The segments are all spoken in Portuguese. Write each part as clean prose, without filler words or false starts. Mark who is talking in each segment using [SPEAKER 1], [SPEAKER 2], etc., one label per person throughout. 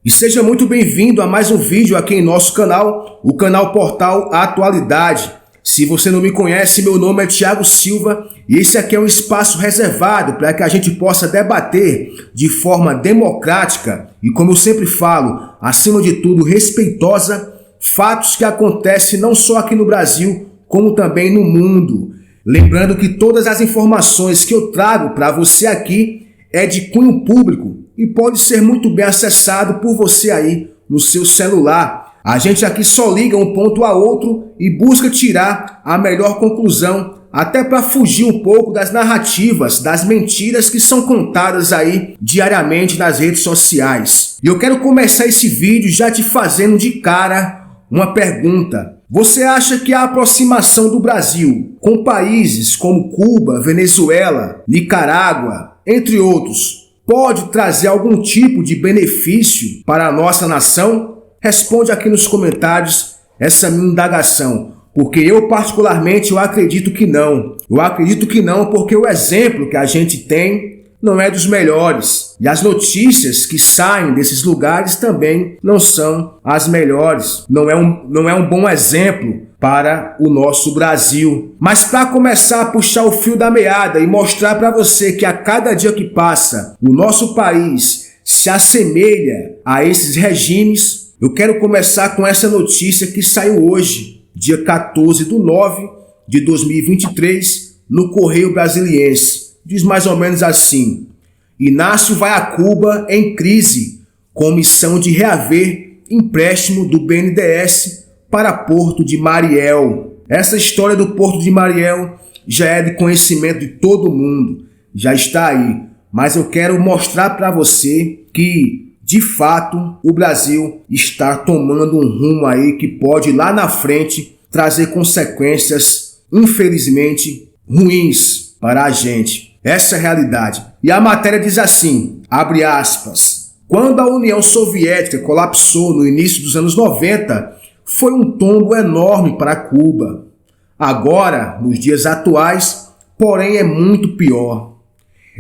[SPEAKER 1] E seja muito bem-vindo a mais um vídeo aqui em nosso canal, o canal Portal Atualidade. Se você não me conhece, meu nome é Thiago Silva e esse aqui é um espaço reservado para que a gente possa debater de forma democrática e, como eu sempre falo, acima de tudo respeitosa, fatos que acontecem não só aqui no Brasil, como também no mundo. Lembrando que todas as informações que eu trago para você aqui é de cunho público e pode ser muito bem acessado por você aí no seu celular. A gente aqui só liga um ponto a outro e busca tirar a melhor conclusão, até para fugir um pouco das narrativas, das mentiras que são contadas aí diariamente nas redes sociais. E eu quero começar esse vídeo já te fazendo de cara uma pergunta. Você acha que a aproximação do Brasil com países como Cuba, Venezuela, Nicarágua, entre outros, pode trazer algum tipo de benefício para a nossa nação? Responde aqui nos comentários essa minha indagação, porque eu particularmente eu acredito que não. Eu acredito que não porque o exemplo que a gente tem não é dos melhores. E as notícias que saem desses lugares também não são as melhores. Não é um bom exemplo para o nosso Brasil. Mas para começar a puxar o fio da meada e mostrar para você que a cada dia que passa o nosso país se assemelha a esses regimes, eu quero começar com essa notícia que saiu hoje, dia 14/9/2023, no Correio Brasiliense. Diz mais ou menos assim: Inácio vai a Cuba em crise, com missão de reaver empréstimo do BNDES para Porto de Mariel. Essa história do Porto de Mariel já é de conhecimento de todo mundo, já está aí. Mas eu quero mostrar para você que, de fato, o Brasil está tomando um rumo aí que pode lá na frente trazer consequências, infelizmente, ruins para a gente. Essa é a realidade. E a matéria diz assim, abre aspas, quando a União Soviética colapsou no início dos anos 90, foi um tombo enorme para Cuba. Agora, nos dias atuais, porém é muito pior.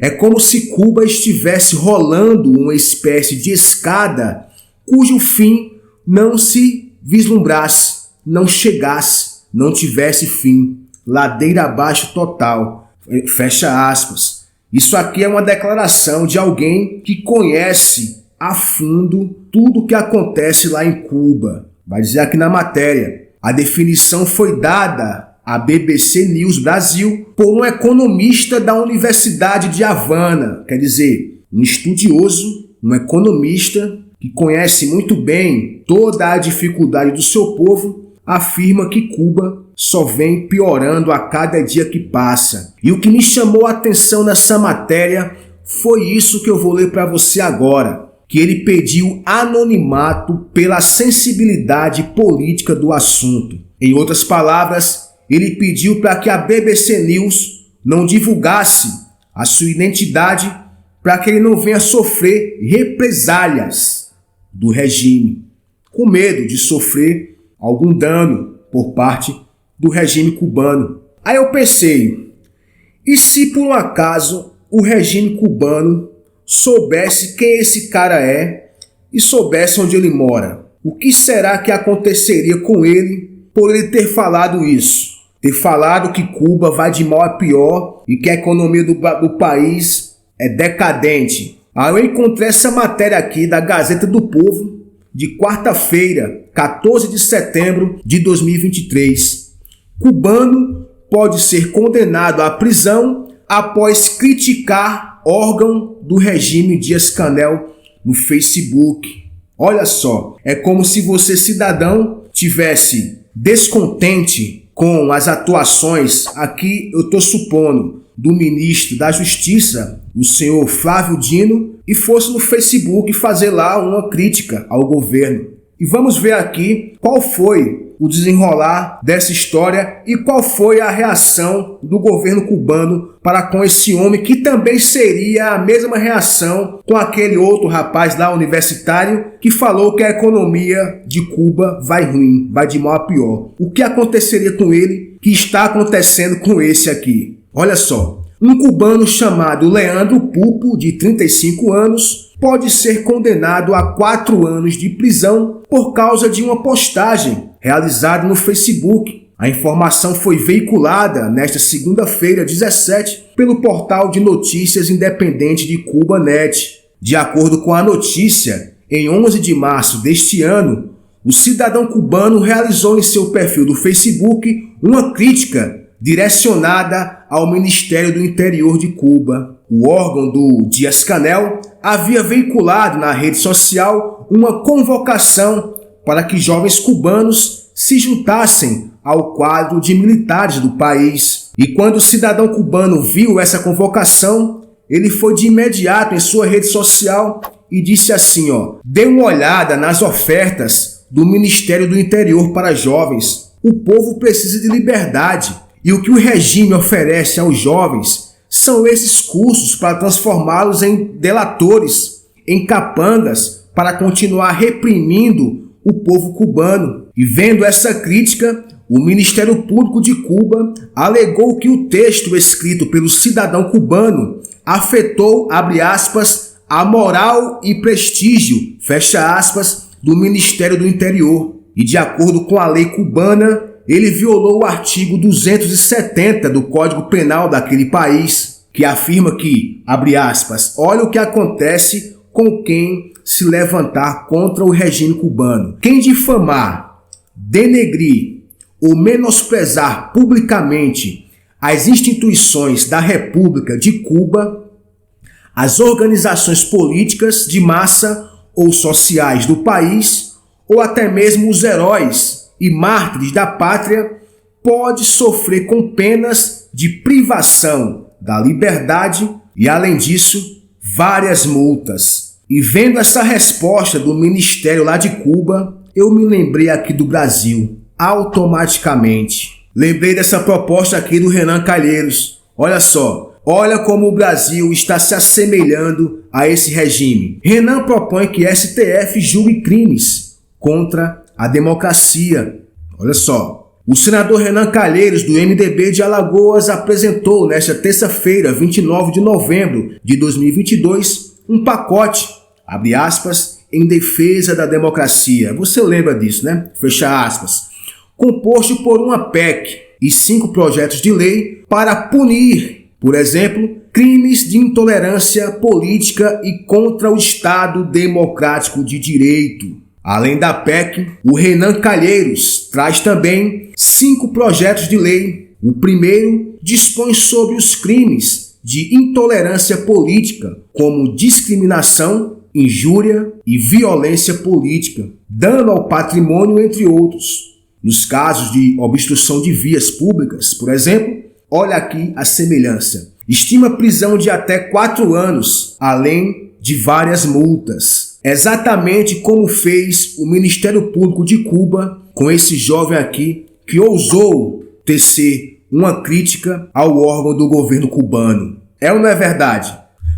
[SPEAKER 1] É como se Cuba estivesse rolando uma espécie de escada cujo fim não se vislumbrasse, não chegasse, não tivesse fim. Ladeira abaixo total. Fecha aspas. Isso aqui é uma declaração de alguém que conhece a fundo tudo o que acontece lá em Cuba. Vai dizer aqui na matéria. A definição foi dada à BBC News Brasil por um economista da Universidade de Havana. Quer dizer, um estudioso, um economista que conhece muito bem toda a dificuldade do seu povo, afirma que Cuba só vem piorando a cada dia que passa. E o que me chamou a atenção nessa matéria foi isso que eu vou ler para você agora, que ele pediu anonimato pela sensibilidade política do assunto. Em outras palavras, ele pediu para que a BBC News não divulgasse a sua identidade para que ele não venha sofrer represálias do regime, com medo de sofrer algum dano por parte do regime cubano. Aí eu pensei, e se por um acaso o regime cubano soubesse quem esse cara é e soubesse onde ele mora? O que será que aconteceria com ele por ele ter falado isso? Ter falado que Cuba vai de mal a pior e que a economia do país é decadente. Aí eu encontrei essa matéria aqui da Gazeta do Povo de quarta-feira, 14 de setembro de 2023. Cubano pode ser condenado à prisão após criticar órgão do regime Dias-Canel no Facebook. Olha só, é como se você, cidadão, tivesse descontente com as atuações, aqui eu estou supondo, do ministro da Justiça, o senhor Flávio Dino, e fosse no Facebook fazer lá uma crítica ao governo. E vamos ver aqui qual foi o desenrolar dessa história e qual foi a reação do governo cubano para com esse homem, que também seria a mesma reação com aquele outro rapaz lá universitário que falou que a economia de Cuba vai ruim, vai de mal a pior. O que aconteceria com ele que está acontecendo com esse aqui? Olha só, um cubano chamado Leandro Pupo, de 35 anos, pode ser condenado a 4 anos de prisão por causa de uma postagem realizada no Facebook. A informação foi veiculada nesta segunda-feira, 17, pelo portal de notícias independente de Cubanet. De acordo com a notícia, em 11 de março deste ano, o cidadão cubano realizou em seu perfil do Facebook uma crítica direcionada ao Ministério do Interior de Cuba. O órgão do Díaz-Canel havia veiculado na rede social uma convocação para que jovens cubanos se juntassem ao quadro de militares do país. E quando o cidadão cubano viu essa convocação, ele foi de imediato em sua rede social e disse assim, dê uma olhada nas ofertas do Ministério do Interior para jovens. O povo precisa de liberdade e o que o regime oferece aos jovens são esses cursos para transformá-los em delatores, em capangas, para continuar reprimindo o povo cubano. E vendo essa crítica, o Ministério Público de Cuba alegou que o texto escrito pelo cidadão cubano afetou, abre aspas, a moral e prestígio, fecha aspas, do Ministério do Interior. E de acordo com a lei cubana, ele violou o artigo 270 do Código Penal daquele país, que afirma que, abre aspas, olha o que acontece com quem se levantar contra o regime cubano. Quem difamar, denegrir ou menosprezar publicamente as instituições da República de Cuba, as organizações políticas de massa ou sociais do país, ou até mesmo os heróis e mártires da pátria, pode sofrer com penas de privação da liberdade e, além disso, várias multas. E vendo essa resposta do Ministério lá de Cuba, eu me lembrei aqui do Brasil, automaticamente. Lembrei dessa proposta aqui do Renan Calheiros. Olha só, olha como o Brasil está se assemelhando a esse regime. Renan propõe que STF julgue crimes contra a democracia. Olha só, o senador Renan Calheiros, do MDB de Alagoas, apresentou nesta terça-feira, 29 de novembro de 2022, um pacote, abre aspas, em defesa da democracia. Você lembra disso, né? Fecha aspas. Composto por uma PEC e 5 projetos de lei para punir, por exemplo, crimes de intolerância política e contra o Estado Democrático de Direito. Além da PEC, o Renan Calheiros traz também 5 projetos de lei. O primeiro dispõe sobre os crimes de intolerância política, como discriminação, injúria e violência política, dano ao patrimônio, entre outros. Nos casos de obstrução de vias públicas, por exemplo, olha aqui a semelhança. Estima prisão de até 4 anos, além de várias multas. Exatamente como fez o Ministério Público de Cuba com esse jovem aqui que ousou tecer uma crítica ao órgão do governo cubano. É ou não é verdade?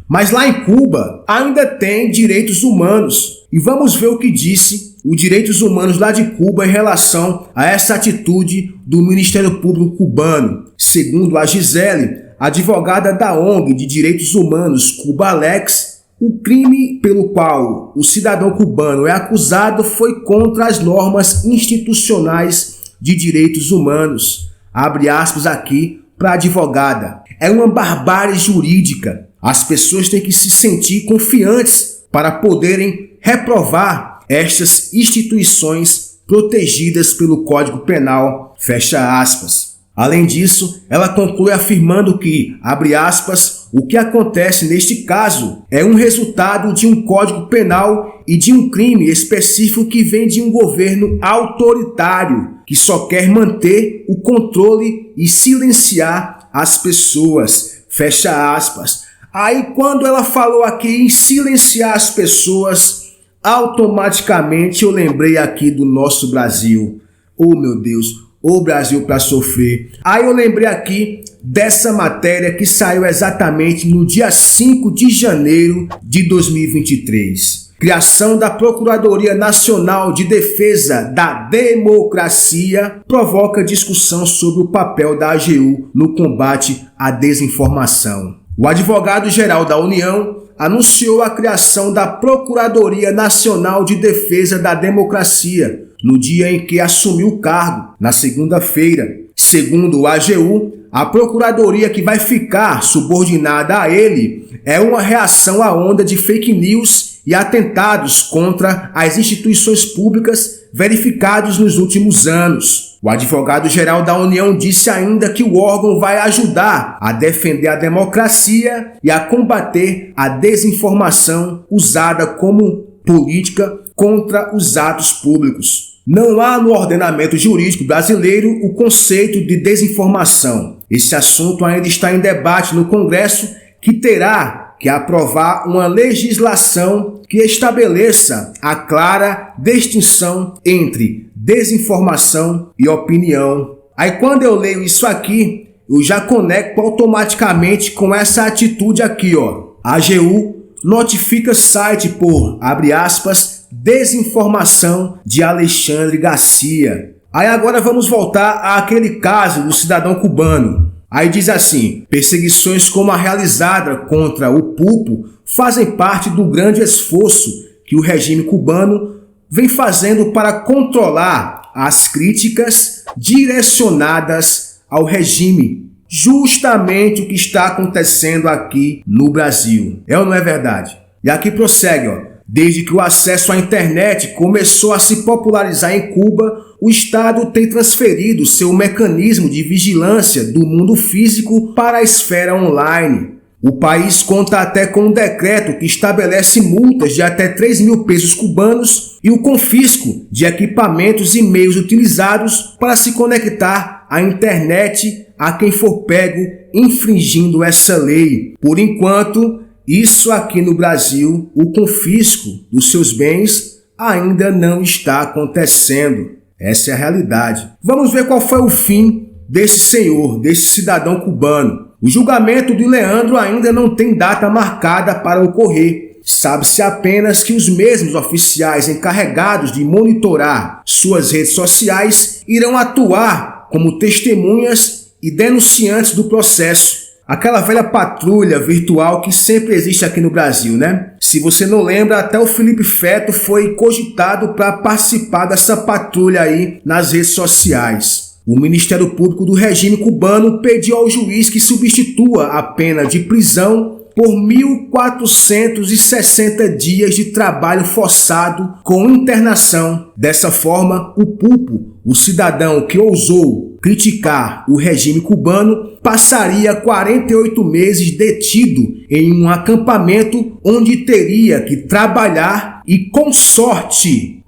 [SPEAKER 1] Mas lá em Cuba ainda tem direitos humanos. E vamos ver o que disse os direitos humanos lá de Cuba em relação a essa atitude do Ministério Público cubano. Segundo a Gisele, advogada da ONG de Direitos Humanos Cubalex, o crime pelo qual o cidadão cubano é acusado foi contra as normas institucionais de direitos humanos. Abre aspas aqui para a advogada. É uma barbárie jurídica. As pessoas têm que se sentir confiantes para poderem reprovar estas instituições protegidas pelo Código Penal. Fecha aspas. Além disso, ela conclui afirmando que, abre aspas, o que acontece neste caso é um resultado de um Código Penal e de um crime específico que vem de um governo autoritário que só quer manter o controle e silenciar as pessoas. Fecha aspas. Aí quando ela falou aqui em silenciar as pessoas, automaticamente eu lembrei aqui do nosso Brasil. Oh meu Deus, o Brasil para sofrer. Aí eu lembrei aqui dessa matéria que saiu exatamente no dia 5 de janeiro de 2023. Criação da Procuradoria Nacional de Defesa da Democracia provoca discussão sobre o papel da AGU no combate à desinformação. O advogado-geral da União anunciou a criação da Procuradoria Nacional de Defesa da Democracia, no dia em que assumiu o cargo, na segunda-feira. Segundo o AGU, a procuradoria que vai ficar subordinada a ele é uma reação à onda de fake news e atentados contra as instituições públicas verificados nos últimos anos. O advogado-geral da União disse ainda que o órgão vai ajudar a defender a democracia e a combater a desinformação usada como política contra os atos públicos. Não há no ordenamento jurídico brasileiro o conceito de desinformação. Esse assunto ainda está em debate no Congresso, que terá que aprovar uma legislação que estabeleça a clara distinção entre desinformação e opinião. Aí quando eu leio isso aqui, eu já conecto automaticamente com essa atitude aqui, ó. A AGU notifica site por, abre aspas, desinformação de Alexandre Garcia. Aí agora vamos voltar àquele caso do cidadão cubano. Aí diz assim: perseguições como a realizada contra o Pupo fazem parte do grande esforço que o regime cubano vem fazendo para controlar as críticas direcionadas ao regime. Justamente o que está acontecendo aqui no Brasil. É ou não é verdade? E aqui prossegue, ó. Desde que o acesso à internet começou a se popularizar em Cuba, o Estado tem transferido seu mecanismo de vigilância do mundo físico para a esfera online. O país conta até com um decreto que estabelece multas de até 3 mil pesos cubanos e o confisco de equipamentos e meios utilizados para se conectar à internet a quem for pego infringindo essa lei. Por enquanto, isso aqui no Brasil, o confisco dos seus bens ainda não está acontecendo. Essa é a realidade. Vamos ver qual foi o fim desse senhor, desse cidadão cubano. O julgamento de Leandro ainda não tem data marcada para ocorrer. Sabe-se apenas que os mesmos oficiais encarregados de monitorar suas redes sociais irão atuar como testemunhas e denunciantes do processo. Aquela velha patrulha virtual que sempre existe aqui no Brasil, né? Se você não lembra, até o Felipe Feto foi cogitado para participar dessa patrulha aí nas redes sociais. O Ministério Público do regime cubano pediu ao juiz que substitua a pena de prisão por 1.460 dias de trabalho forçado com internação. Dessa forma, o Pupo, o cidadão que ousou criticar o regime cubano, passaria 48 meses detido em um acampamento onde teria que trabalhar e, com sorte,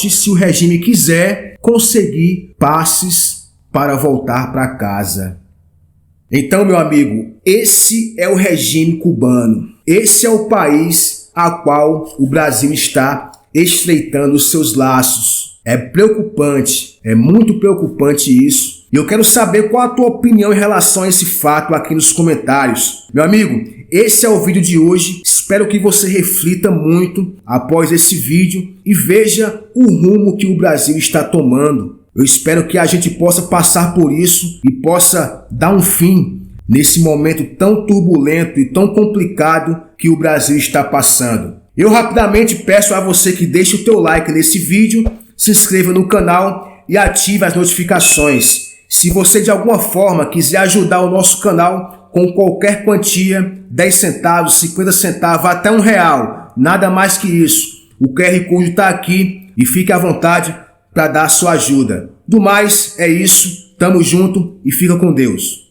[SPEAKER 1] se o regime quiser, conseguir passes para voltar para casa. Então, meu amigo, esse é o regime cubano. Esse é o país a qual o Brasil está estreitando os seus laços. É preocupante, é muito preocupante isso. E eu quero saber qual a tua opinião em relação a esse fato aqui nos comentários. Meu amigo, esse é o vídeo de hoje. Espero que você reflita muito após esse vídeo e veja o rumo que o Brasil está tomando. Eu espero que a gente possa passar por isso e possa dar um fim nesse momento tão turbulento e tão complicado que o Brasil está passando. Eu rapidamente peço a você que deixe o teu like nesse vídeo, se inscreva no canal e ative as notificações. Se você de alguma forma quiser ajudar o nosso canal com qualquer quantia, 10 centavos, 50 centavos, até R$1, nada mais que isso. O QR Code está aqui e fique à vontade para dar a sua ajuda. Do mais, é isso. Tamo junto e fica com Deus.